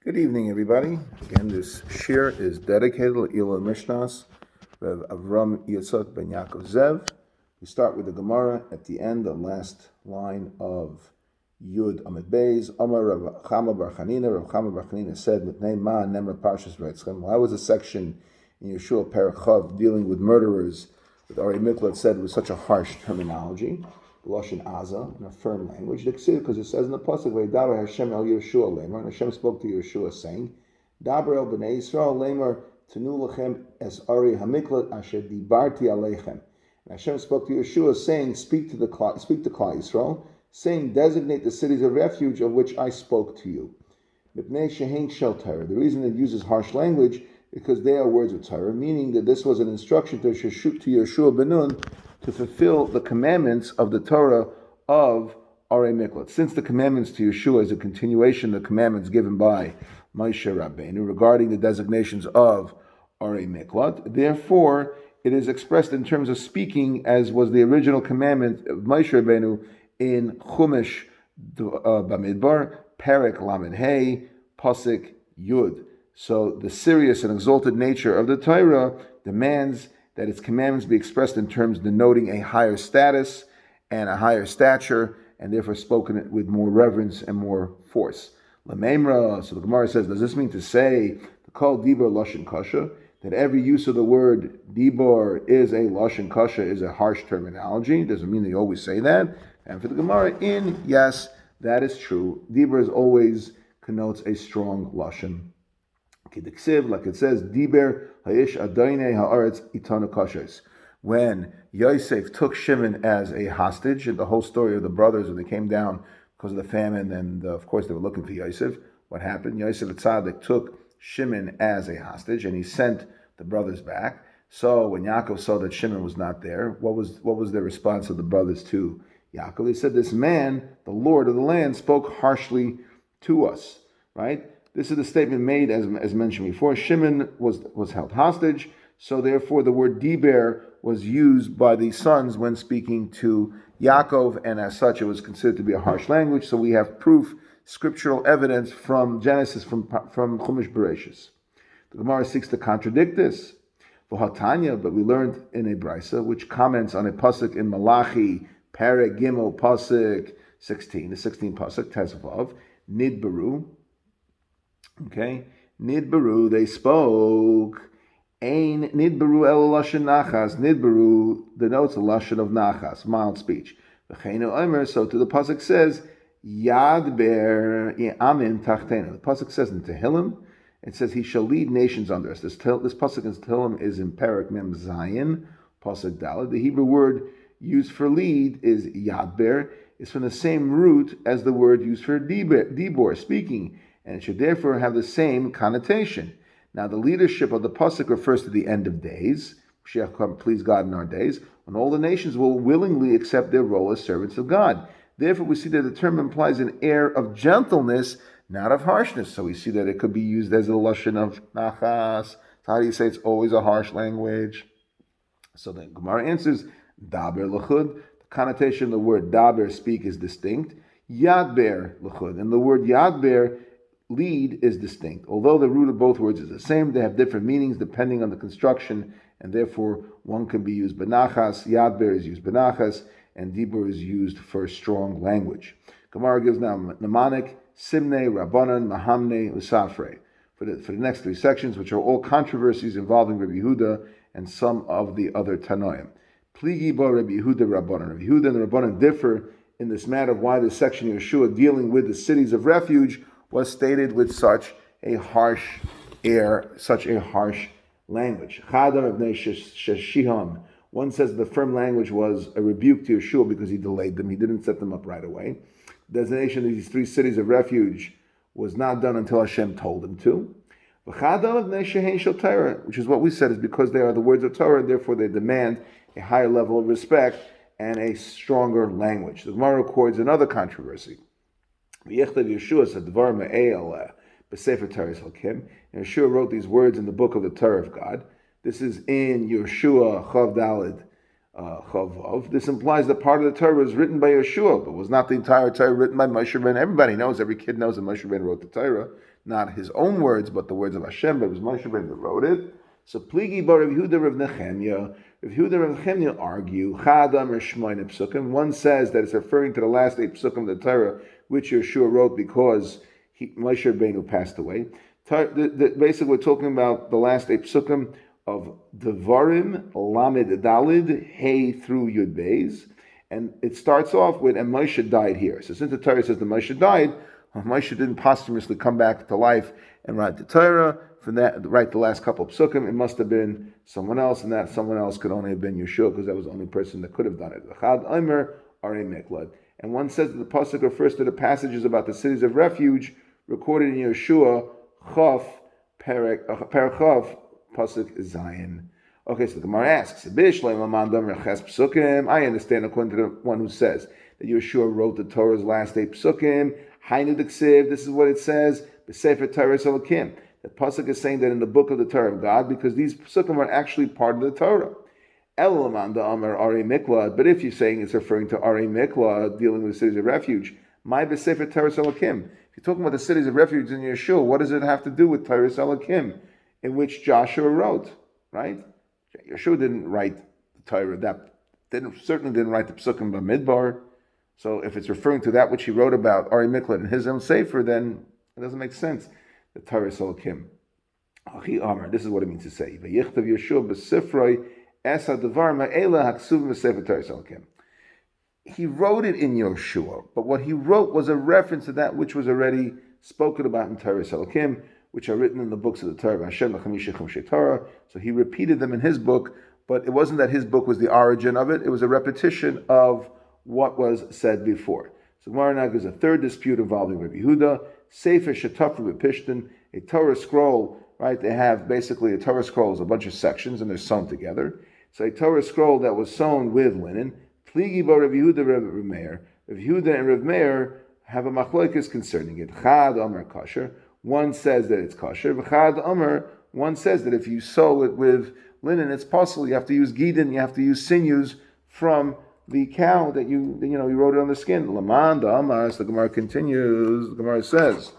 Good evening, everybody. Again, this shir is dedicated to Ilah Mishnas, Rev Avram Yitzhak ben Yaakov Zev. We start with the Gemara at the end, the last line of Yud Amud Beis. Amar Rav Chama bar Chanina. Rav Chama bar Chanina said, "Mitnei Ma Nemra Parshas Vaytzchem." Why was a section in Yeshua Parachav dealing with murderers with Ari Miklat said with such a harsh terminology? Lashon Aza, in a firm language, because it says in the pasuk, "Vaydaber Hashem el Yeshua lemer," and Hashem spoke to Yeshua saying, "Daber el bnei Yisrael lemer tenu lachem es Ari hamiklat asher dibarti aleichem." And Hashem spoke to Yeshua saying, "Speak to Klal Yisrael, saying, designate the cities of refuge of which I spoke to you." Mipnei shehein shel Torah. The reason it uses harsh language is because they are words of Torah, meaning that this was an instruction to Yeshua ben Nun to fulfill the commandments of the Torah of Arei Miklat. Since the commandments to Yeshua is a continuation of the commandments given by Moshe Rabbeinu regarding the designations of Arei Miklat, therefore it is expressed in terms of speaking as was the original commandment of Moshe Rabbeinu in Chumash Bamidbar, Perek Lamed Hey, Pasuk Yud. So the serious and exalted nature of the Torah demands that its commandments be expressed in terms denoting a higher status and a higher stature, and therefore spoken with more reverence and more force. Lamemra, so the Gemara says, does this mean to say, the kol dibor lashon kasha, that every use of the word dibor is a lashon kasha, is a harsh terminology? Doesn't mean they always say that. And for the Gemara, yes, that is true. Dibor is always connotes a strong lashon. Like it says, Diber Ha'ish Adonai Haaretz Itanu Kashes. When Yosef took Shimon as a hostage, and the whole story of the brothers when they came down because of the famine, and of course they were looking for Yosef. What happened? Yosef Tzaddik took Shimon as a hostage, and he sent the brothers back. So when Yaakov saw that Shimon was not there, what was the response of the brothers to Yaakov? They said, "This man, the Lord of the land, spoke harshly to us." Right? This is the statement made, as mentioned before. Shimon was held hostage, so therefore the word diber was used by the sons when speaking to Yaakov, and as such it was considered to be a harsh language. So we have proof, scriptural evidence from Genesis, from Chumash Bereshis. The Gemara seeks to contradict this. V'hatanya, but we learned in a brisa which comments on a pasuk in Malachi, Perek Gimel, pasuk 16, the 16th pasuk, Tezvav, Nidbaru. Okay, Nidbaru, they spoke. Ein Nidbaru el lashon nachas. Nidbaru denotes a lashon of nachas, mild speech. V'cheinu omer, so to the pasuk says, Yadber Amin Tachtenu. The pasuk says in Tehillim, it says he shall lead nations under us. This pasuk in Tehillim is in Perek Mem Zayin, pasuk Daled. The Hebrew word used for lead is Yadber. It's from the same root as the word used for dibor, speaking, and it should therefore have the same connotation. Now, the leadership of the pasuk refers to the end of days. Mashiach come, please God in our days, when all the nations will willingly accept their role as servants of God. Therefore, we see that the term implies an air of gentleness, not of harshness. So we see that it could be used as a lashon of nachas. So how do you say it's always a harsh language? So the Gemara answers, daber l'chud. The connotation of the word daber, speak, is distinct. Yadber l'chud. And the word yadber, lead, is distinct. Although the root of both words is the same, they have different meanings depending on the construction, and therefore one can be used benachas, yadber is used benachas, and dibur is used for strong language. Gemara gives now mnemonic, simne, rabbanan, mahamne, usafre, for the next three sections, which are all controversies involving Rabbi Yehuda and some of the other Tanoim. Pligi ba Rabbi Yehuda rabbanan. Rabbi Yehuda and the rabbanan differ in this matter of why this section of Yeshua dealing with the cities of refuge was stated with such a harsh air, such a harsh language. One says the firm language was a rebuke to Yeshua because he delayed them. He didn't set them up right away. The designation of these three cities of refuge was not done until Hashem told him to. Which is what we said is because they are the words of Torah, and therefore they demand a higher level of respect and a stronger language. The Gemara records another controversy. Yeshua said, and Yeshua wrote these words in the book of the Torah of God. This is in Yeshua Chav Daled Chavav. This implies that part of the Torah was written by Yeshua, but was not the entire Torah written by Moshe Rabbeinu. Everybody knows, every kid knows that Moshe Rabbeinu wrote the Torah. not his own words, but the words of Hashem, but it was Moshe Rabbeinu that wrote it. So Pligi bar Rav Yehuda Rav Nechemya. Rav Yehuda Rav Nechemya argue, Chadam or Shmoyne Psukim. One says that it's referring to the last 8 Psukim of the Torah, which Yeshua wrote because Moshe Rabbeinu passed away. Basically, we're talking about the last 8 Psukim of Devarim, Lamed Dalid, Hey through Yud Beis. And it starts off with, and Moshe died here. So since the Torah says that Moshe died, Moshe didn't posthumously come back to life and write the Torah. From that, write the last couple of psukim, it must have been someone else, and that someone else could only have been Yeshua, because that was the only person that could have done it. Chad Omer Arei Miklad. And one says that the pasuk refers to the passages about the cities of refuge recorded in Yeshua, Chof, Perachov, pasuk Zion. Okay, so the Gemara asks, I understand according to the one who says that Yeshua wrote the Torah's last 8 psukim. This is what it says, B'Sefer Torah Elokim. The pasuk is saying that in the book of the Torah of God, because these psukim are actually part of the Torah. But if you're saying it's referring to Arei Mikla, dealing with the cities of refuge, my B'Sefer Torah Elokim. If you're talking about the cities of refuge in Yeshua, what does it have to do with Torah Elokim, in which Joshua wrote, right? Yeshua didn't write the Torah, certainly didn't write the psukim Bamidbar. So if it's referring to that which he wrote about Arei Mikla in his own sefer, then it doesn't make sense. The Torah Elokim. This is what it means to say. He wrote it in Yeshua, but what he wrote was a reference to that which was already spoken about in Torah Elokim, which are written in the books of the Torah. So he repeated them in his book, but it wasn't that his book was the origin of it. It was a repetition of what was said before. So Gemara now gives a third dispute involving Rabbi Yehuda. Sefer Shetafru B'Pishtin, a Torah scroll, right? They have basically a Torah scroll is a bunch of sections and they're sewn together. So a Torah scroll that was sewn with linen. Pligi bar Rabbi Yehuda Rav Meir. Rabbi Yehuda and Rav Meir have a machlokes concerning it. Chad Omer kosher. One says that it's kosher. Chad Omer, one says that if you sew it with linen, it's possible. You have to use gidin, you have to use sinews from the cow that you wrote it on the skin. Laman da Amar, so the Gemara continues, the Gemara says,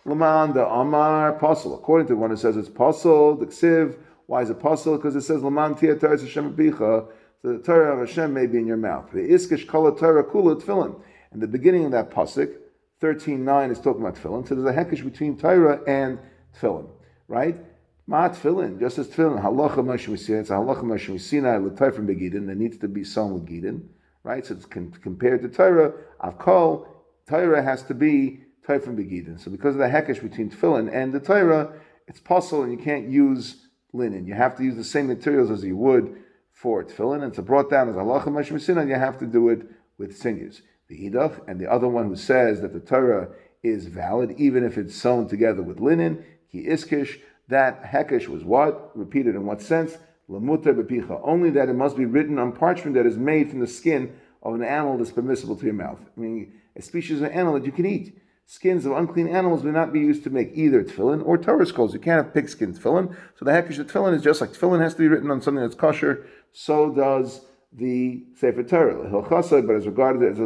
Laman da Amar, possible. According to one who says it's possible, the Ksiv, why is it possible? Because it says, Laman tia Torah Hashem bicha, so the Torah of Hashem may be in your mouth. The Iskish kala Torah kula tefillin. And the beginning of that pasuk, 13:9 is talking about tefillin. So there's a hekesh between Torah and tefillin, right? Ma tefillin, just as tefillin, halacha Moshe Sinai, it's a halacha Moshe Sinai l'tay from begidin that needs to be sewn with gidin, right? So it's compared to Torah, avkol, Torah has to be tay from begidin. So because of the hekesh between tefillin and the Torah, it's possible and you can't use linen. You have to use the same materials as you would for tefillin, and it's brought down as halacha Moshe Sinai. You have to do it with sinews. The idach, and the other one who says that the Torah is valid even if it's sewn together with linen, ki iskish. That hekesh was what? Repeated in what sense? Lamuter bepicha. Only that it must be written on parchment that is made from the skin of an animal that's permissible to your mouth. I mean, a species of animal that you can eat. Skins of unclean animals may not be used to make either tefillin or Torah scrolls. You can't have pigskin tefillin. So the hekesh of tefillin is just like tefillin has to be written on something that's kosher, so does the Sefer Torah. But as regarded as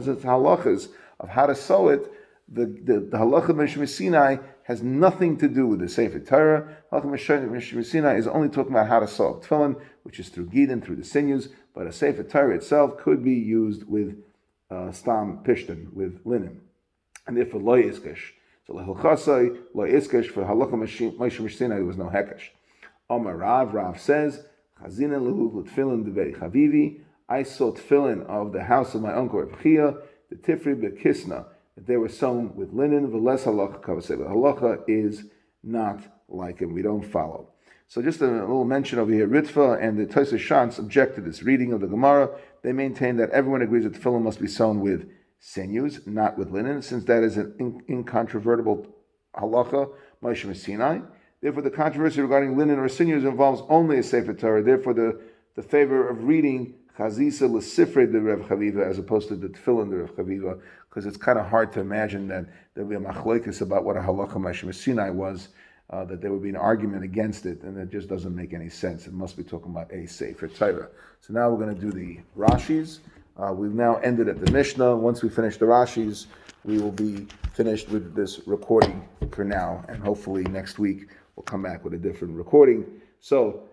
its halachas of how to sew it, the halacha Moshe Sinai has nothing to do with the Sefer Torah. Halacha Moshe Sinai is only talking about how to sew up tefillin, which is through gidin, through the sinews, but a Sefer Torah itself could be used with stam pishtin, with linen. And therefore, lo iskish. So lehilchasai, lo iskish, for halacha Moshe Sinai, there was no hekesh. Omar Rav says, Chazina lehu l'tefillin devei chavivi, I saw tefillin of the house of my uncle Reb Chia, the tifri bekisna, that they were sewn with linen, v'les halacha kavasei. But halacha is not like it. We don't follow. So just a little mention over here. Ritva and the Tosei Shantz object to this reading of the Gemara. They maintain that everyone agrees that tefillin must be sewn with sinews, not with linen, since that is an incontrovertible halacha, Moshe Sinai. Therefore, the controversy regarding linen or sinews involves only a Sefer Torah. Therefore, the favor of reading Chazisa l'sifrei de Rev Chaviva as opposed to the tefillin de Rev Chaviva, because it's kind of hard to imagine that there would be a machlokes about what a halacha Moshe Sinai was, that there would be an argument against it, and it just doesn't make any sense. It must be talking about a Sefer Torah. So now we're going to do the Rashis. We've now ended at the Mishna. Once we finish the Rashis, we will be finished with this recording for now, and hopefully next week we'll come back with a different recording. So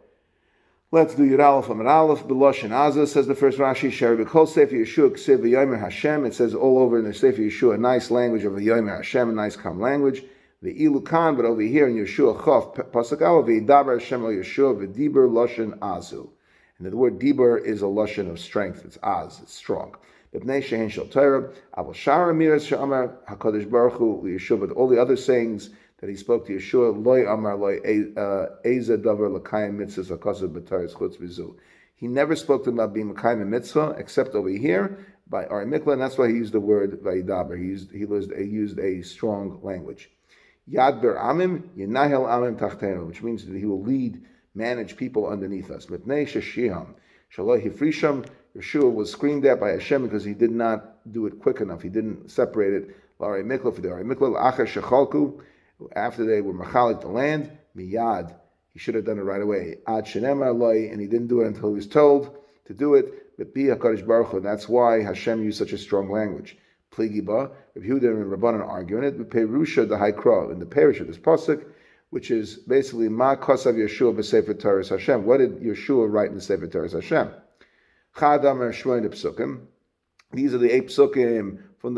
let's do Yud Aleph Amud Aleph B'Lashon Azah, says the first Rashi. Shari B'Kol Sefer Yeshua Ksiv V'Yomer Hashem. It says all over in the Sefer Yeshua a nice language of V'Yomer Hashem, a nice calm language. The Ilukan, but over here in Yeshua Chof Pasuk Aleph V'Yidaber Hashem El Yeshua V'Diber Lashon Azu. And the word Diber is a lashon of strength. It's Az, it's strong. B'Bnei Shehen Shel Torah Avol Shara Miras She'amar Hakadosh Baruch Hu Yeshua. But all the other sayings that he spoke to Yeshua, Loi Amar Loi Eza Davar L'Kayim Mitzvahs Hakasav B'Taris Chutz V'Zu. He never spoke to him about being L'Kayim Mitzvah except over here by Ari Mikla, and that's why he used the word Vayidaber. He used a strong language. Yad Ber Amim Yenahel Amim Tachtenu, which means that he will manage people underneath us. Mipnei Sheshiham Shaloi Hifrisham. Yeshua was screamed at by Hashem because he did not do it quick enough. He didn't separate it. L'Ari Mikla for the Ari Mikla L'Achar Shechalku. After they were machalik the land, miyad, he should have done it right away. Ad shenemar loy, and he didn't do it until he was told to do it. But bi HaKadosh Baruch Hu, that's why Hashem used such a strong language. Pligiba, Rav Yehuda and Rabbanan arguing it. But Perusha the Haikra, in the parish of this pasuk, which is basically Makos of Yeshua b'Sefer Torah Hashem. What did Yeshua write in the Sefer Torah Hashem? Chadam Shvoin Psukim. These are the 8 psukim from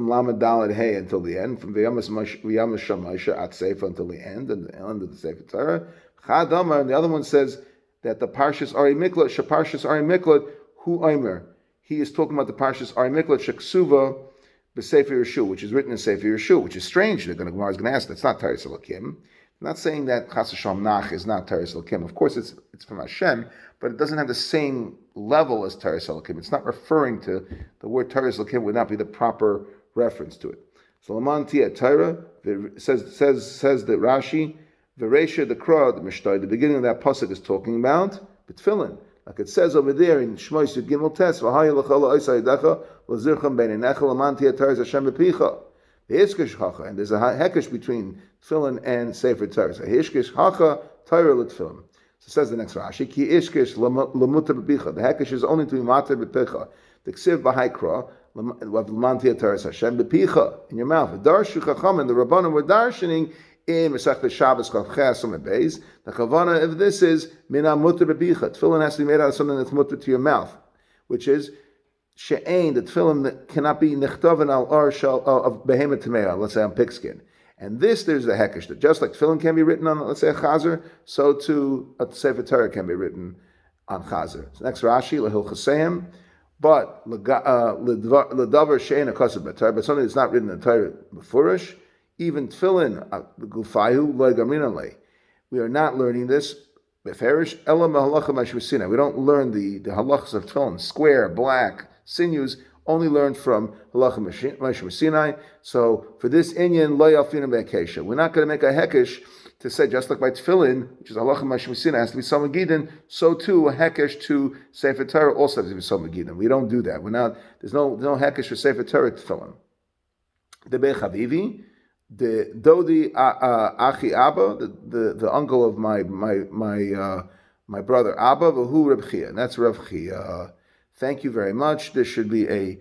Lamed Daled Hey until the end, from V'yamas Shamaisha at Sefer until the end, and the end of the Sefer Torah. Chad Amar, and the other one says that the Parshas Ari Miklat, Shaparshas Ari Miklat, Hu Omer. He is talking about the Parshas Ari Miklat Sheksuva b'Sefer Yeshua, which is written in Sefer Yeshua, which is strange. The Gemara is going to ask, that's not Teres Elokim. I'm not saying that Chas Hashem Nach is not Teres Elokim. Of course, it's from Hashem, but it doesn't have the same level as Teres Elokim. It's not referring to the word Teres Elokim, would not be the proper reference to it. So Laman Tia Torah says the Rashi, the Resha, the Kra, the Mishnah, the beginning of that pasuk is talking about B'Tfilin. Like it says over there in Shmos Yud Gimel Tes, V'Hayu L'Chala Oisai Decha, L'Zircham Beinenecha, Laman Tia Torah Hashem B'Picha. The Hishkish Hacha, and there's a hekesh between Tefillin and Sefer Torah. So Hishkish Hacha, Torah L'Tefillin. So says the next Rashi, Ki Ishkish L'Mutar B'Picha. The hekesh is only to be Matar B'Picha. The Ksiv B'Haikra, L'Mantia Torah Hashem B'Picha, in your mouth. The Darshu Chacham, and the Rabbanim were darshaning in Masech Shabbos Chav Ches and Beis. The Chavana of this is Mina Mutar B'Picha. Tefillin has to be made out of something that's mutar to your mouth, which is she'ain, the tefillin that cannot be nechtavan al ar shal of behemoth tamea, let's say on pigskin. And this, there's the hekesh, that just like tefillin can be written on, let's say, a chazer, so too a Sefer Torah can be written on chazer. So next Rashi, lehil chaseim, but ledavar she'ain a kasav b'Torah, but something that's not written in the Torah beforish, even tefillin gufayu lo gamrin lei. We are not learning this. Beferish elam halacha mashmasina. We don't learn the halachas of tefillin, square, black, sinews, only learned from halacha mashmasinai. So for this inyan lo yalfina be'akesha, we're not going to make a hekesh to say just like by tefillin, which is halacha mashmasinai, has to be some gidin. So too a hekesh to Sefer Torah also has to be some gidin. We don't do that. We're not. There's no hekesh for Sefer Torah tefillin. The bechavivi. The Dodi Achi Abba, the uncle of my brother Abba, V'hu Reb Chia, and that's Reb Chia. Thank you very much. This should be a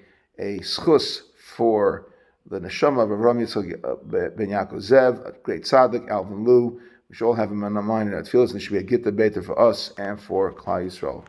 schus for the neshama of Ram Yitzchak Ben Yaakov Zev, a great tzaddik, Alvin. We should all have him in our mind and our tefillos, and it should be a gitta beter for us and for Klal Yisrael.